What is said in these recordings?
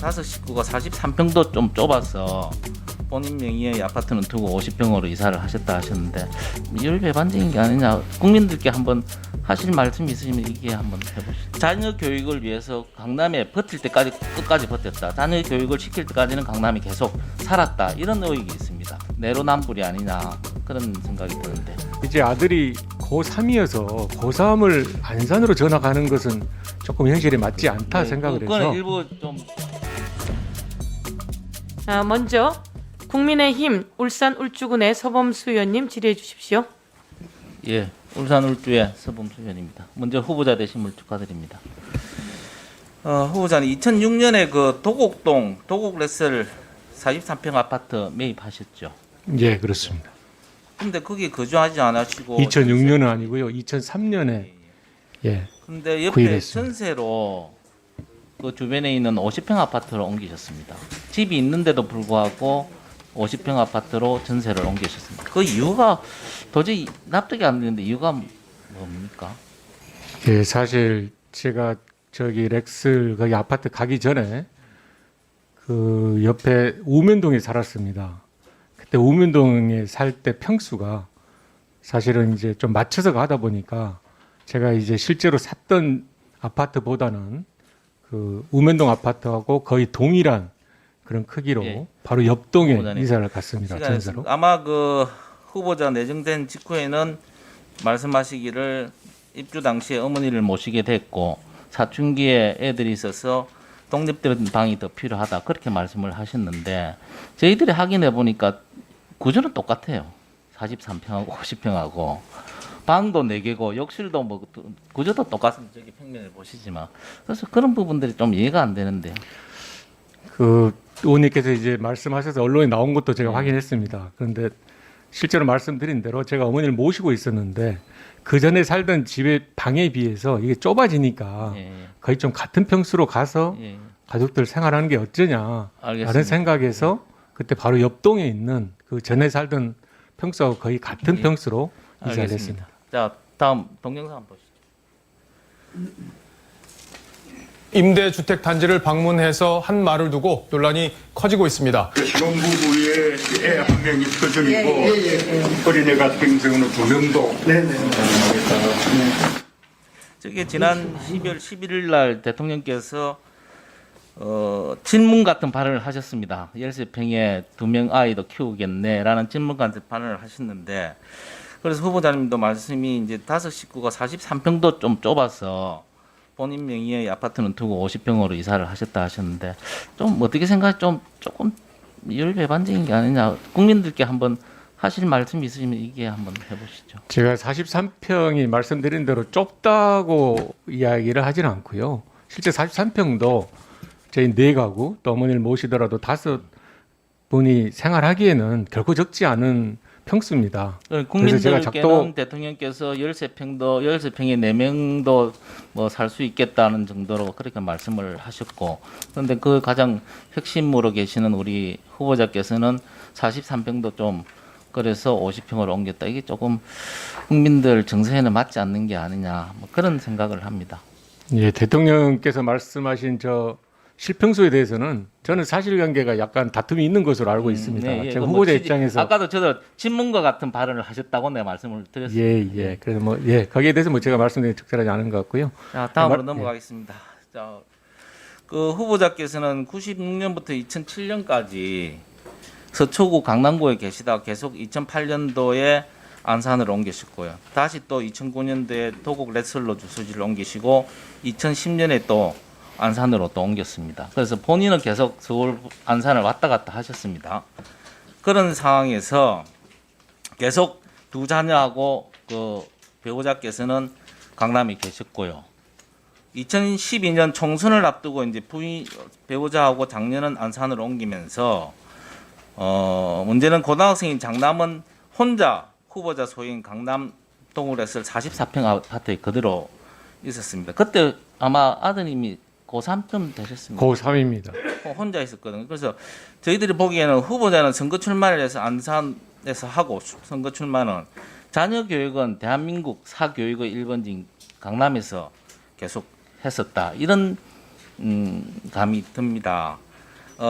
다섯 식구가 43평도 좀 좁아서 본인 명의의 아파트는 두고 50평으로 이사를 하셨다 하셨는데 율배반적인 게 아니냐, 국민들께 한번 하실 말씀이 있으시면 이게 한번 해보시죠. 자녀 교육을 위해서 강남에 버틸 때까지 끝까지 버텼다, 자녀 교육을 시킬 때까지는 강남이 계속 살았다, 이런 의혹이 있습니다. 내로남불이 아니냐 그런 생각이 드는데, 이제 아들이 고3이어서 고3을 안산으로 전학하는 것은 조금 현실에 맞지 않다 생각을 그거는 해서 일부 좀 먼저 국민의힘 울산 울주군의 서범수 의원님 질의해 주십시오. 예, 울산 울주의 서범수 의원입니다. 먼저 후보자 되심을 축하드립니다. 후보자는 2006년에 그 도곡동 도곡레슬 43평 아파트 매입하셨죠. 예, 그렇습니다. 근데 거기 거주하지 않으시고 2006년은 아니고요. 2003년에 예. 근데 옆에 구입했습니다. 전세로 그 주변에 있는 50평 아파트로 옮기셨습니다. 집이 있는데도 불구하고 50평 아파트로 전세를 옮기셨습니다. 그 이유가 도저히 납득이 안 되는데 이유가 뭡니까? 예, 사실 제가 저기 렉슬 거기 아파트 가기 전에 그 옆에 우면동에 살았습니다. 그때 우면동에 살 때 평수가 사실은 이제 좀 맞춰서 가다 보니까 제가 이제 실제로 샀던 아파트보다는 그 우면동 아파트하고 거의 동일한 그런 크기로 예. 바로 옆동에 후보자님, 이사를 갔습니다. 전세로. 아마 그 후보자 내정된 직후에는 말씀하시기를 입주 당시에 어머니를 모시게 됐고 사춘기에 애들이 있어서 독립된 방이 더 필요하다, 그렇게 말씀을 하셨는데 저희들이 확인해 보니까 구조는 똑같아요. 43평하고 50평하고 방도 4개고 욕실도 뭐 구조도 똑같습니다. 저기 평면을 보시지만, 그래서 그런 부분들이 좀 이해가 안 되는데요. 그 의원님께서 이제 말씀하셔서 언론에 나온 것도 제가 확인했습니다. 그런데 실제로 말씀드린 대로 제가 어머니를 모시고 있었는데 그 전에 살던 집의 방에 비해서 이게 좁아지니까 예, 거의 좀 같은 평수로 가서 예. 가족들 생활하는 게 어쩌냐 알겠습니다. 라는 생각에서 그때 바로 옆동에 있는 그 전에 살던 평수하고 거의 같은 예. 평수로 이사를 알겠습니다. 했습니다. 자, 다음 동영상 한번 보시죠. 임대주택 단지를 방문해서 한 말을 두고 논란이 커지고 있습니다. 신혼부부의 애 한 명이 표정이고 어린애가 생생으로 2명도 저게 지난 12월 11일 날 대통령께서 질문 같은 발언을 하셨습니다. 13평에 2명 아이도 키우겠네라는 질문 같은 발언을 하셨는데, 그래서 후보자님도 말씀이 이제 다섯 식구가 43평도 좀 좁아서 본인 명의의 아파트는 두고 50평으로 이사를 하셨다 하셨는데, 좀 어떻게 생각해? 좀 조금 율배반적인 게 아니냐, 국민들께 한번 하실 말씀이 있으시면 이게 한번 해보시죠. 제가 43평이 말씀드린 대로 좁다고 이야기를 하지는 않고요. 실제 43평도 저희 4가구 또 어머니를 모시더라도 5분이 생활하기에는 결코 적지 않은 평수입니다. 국민들께는 대통령께서 13평에 4명도 뭐 살 수 있겠다는 정도로 그렇게 말씀을 하셨고, 그런데 그 가장 핵심으로 계시는 우리 후보자께서는 43평도 좀 그래서 50평으로 옮겼다. 이게 조금 국민들 정서에는 맞지 않는 게 아니냐, 뭐 그런 생각을 합니다. 예, 대통령께서 말씀하신 저 실평수에 대해서는 저는 사실관계가 약간 다툼이 있는 것으로 알고 있습니다. 네, 예. 제가 그 후보자 뭐 입장에서 아까도 저도 친문과 같은 발언을 하셨다고 내가 말씀을 드렸습니다. 예. 그래서 뭐 예, 거기에 대해서 뭐 제가 말씀드리기 적절하지 않은 것 같고요. 자, 다음으로 예. 넘어가겠습니다. 자, 그 후보자께서는 96년부터 2007년까지 서초구 강남구에 계시다가 계속 2008년도에 안산으로 옮기셨고요. 다시 또 2009년도에 도곡 레슬로 주소지를 옮기시고 2010년에 또 안산으로 또 옮겼습니다. 그래서 본인은 계속 서울, 안산을 왔다 갔다 하셨습니다. 그런 상황에서 계속 두 자녀하고 그 배우자께서는 강남에 계셨고요. 2012년 총선을 앞두고 이제 배우자하고 장녀는 안산으로 옮기면서 문제는 고등학생인 장남은 혼자 후보자 소유인 강남 동울에서 44평 아파트에 그대로 있었습니다. 그때 아마 아드님이 고3쯤 되셨습니다. 고3입니다. 혼자 있었거든요. 그래서 저희들이 보기에는 후보자는 선거 출마를 해서 안산에서 하고, 선거 출마는 자녀 교육은 대한민국 사교육의 1번지인 강남에서 계속 했었다, 이런 감이 듭니다.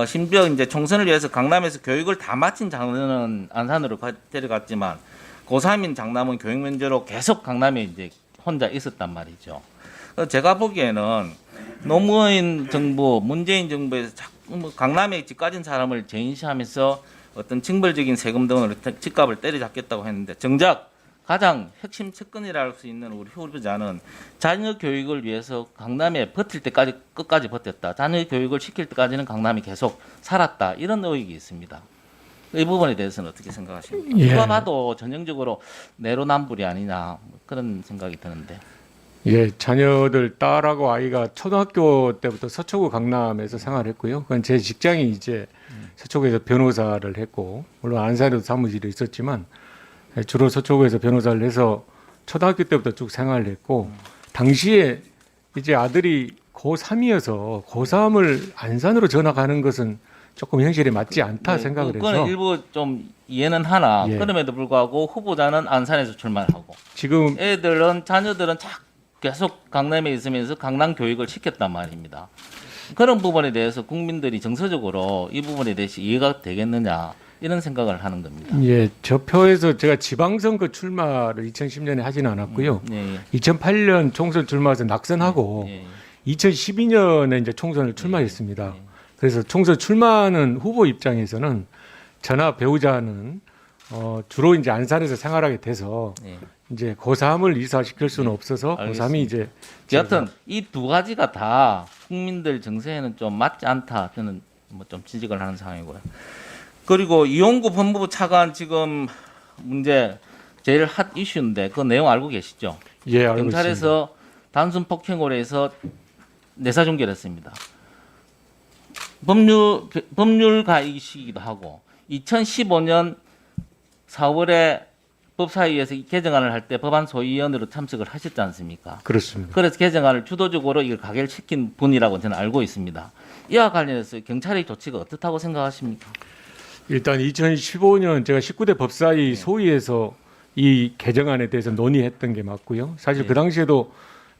심지어 이제 총선을 위해서 강남에서 교육을 다 마친 장로는 안산으로 데려갔지만 고3인 장남은 교육 면제로 계속 강남에 이제 혼자 있었단 말이죠. 제가 보기에는 노무현 정부, 문재인 정부에서 자꾸 뭐 강남에 집 가진 사람을 제인시하면서 어떤 징벌적인 세금 등으로 집값을 때려잡겠다고 했는데 정작 가장 핵심 측근이라 할 수 있는 우리 후보자는 자녀 교육을 위해서 강남에 버틸 때까지 끝까지 버텼다. 자녀 교육을 시킬 때까지는 강남이 계속 살았다. 이런 의혹이 있습니다. 이 부분에 대해서는 어떻게 생각하십니까? 예. 누가 봐도 전형적으로 내로남불이 아니냐 그런 생각이 드는데. 예, 자녀들 딸하고 아이가 초등학교 때부터 서초구 강남에서 생활했고요. 그건 제 직장이 이제 서초구에서 변호사를 했고, 물론 안산에도 사무실이 있었지만 주로 서초구에서 변호사를 해서 초등학교 때부터 쭉 생활을 했고, 당시에 이제 아들이 고3이어서 고3을 안산으로 전학하는 것은 조금 현실에 맞지 않다 생각을 그거는 해서 일부 좀 이해는 하나 예. 그럼에도 불구하고 후보자는 안산에서 출마하고 지금 자녀들은 계속 강남에 있으면서 강남 교육을 시켰단 말입니다. 그런 부분에 대해서 국민들이 정서적으로 이 부분에 대해서 이해가 되겠느냐 이런 생각을 하는 겁니다. 예, 저 표에서 제가 지방선거 출마를 2010년에 하지는 않았고요. 예, 예. 2008년 총선 출마해서 낙선하고 예, 예. 2012년에 이제 총선을 출마했습니다. 예. 그래서 총선 출마하는 후보 입장에서는 저나 배우자는 주로 이제 안산에서 생활하게 돼서 예. 이제 고3을 이사시킬 수는 없어서 알겠습니다. 고3이 이제 여하튼 이 두 가지가 다 국민들 정서에는 좀 맞지 않다 저는 뭐 좀 지적을 하는 상황이고요. 그리고 이용구 법무부 차관 지금 문제 제일 핫 이슈인데 그 내용 알고 계시죠? 예, 알고 있습니다. 경찰에서 단순 폭행으로 해서 내사 종결했습니다. 법률가이시기도 하고 2015년 4월에 법사위에서 개정안을 할 때 법안 소위원으로 참석을 하셨지 않습니까? 그렇습니다. 그래서 개정안을 주도적으로 이걸 가결시킨 분이라고 저는 알고 있습니다. 이와 관련해서 경찰의 조치가 어떻다고 생각하십니까? 일단 2015년 제가 19대 법사위 소위에서 이 개정안에 대해서 논의했던 게 맞고요. 사실 네. 그 당시에도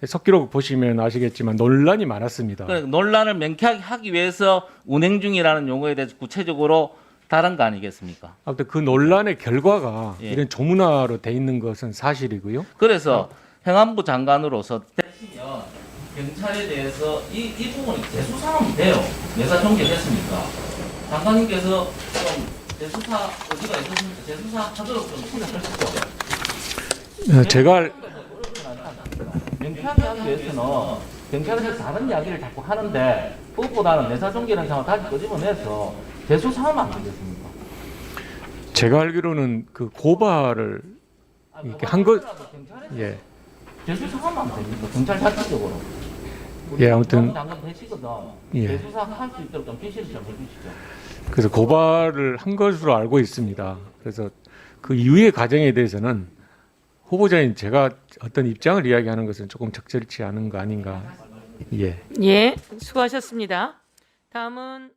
석기록 보시면 아시겠지만 논란이 많았습니다. 그러니까 논란을 명쾌하게 하기 위해서 운행 중이라는 용어에 대해서 구체적으로 다른 거 아니겠습니까? 아무튼 그 논란의 결과가 예. 이런 조문화로 돼 있는 것은 사실이고요. 그래서 행안부 장관으로서 되시면 경찰에 대해서 이 부분이 재수사하면 돼요. 내사 종결했으니까. 장관님께서 좀 재수사 어디가 있었습니까? 재수사하도록 좀 생각하시죠. 제가 명쾌하게 하기 위해서는 경찰에서 다른 이야기를 자꾸 하는데 그것보다는 내사 종결한 상황 다시 끄집어내서 재수사하면 안 되겠습니까? 제가 알기로는 그 고발을 이렇게 한 것, 예, 재수사하면 안 됩니까? 경찰 자체적으로. 예, 아무튼 장관 되시거든. 예. 재수사할 수 있도록 좀 지시를 좀 해주시죠. 그래서 고발을 한 것으로 알고 있습니다. 그래서 그 이후의 과정에 대해서는 후보자인 제가 어떤 입장을 이야기하는 것은 조금 적절치 않은 거 아닌가. 예. 예, 수고하셨습니다. 다음은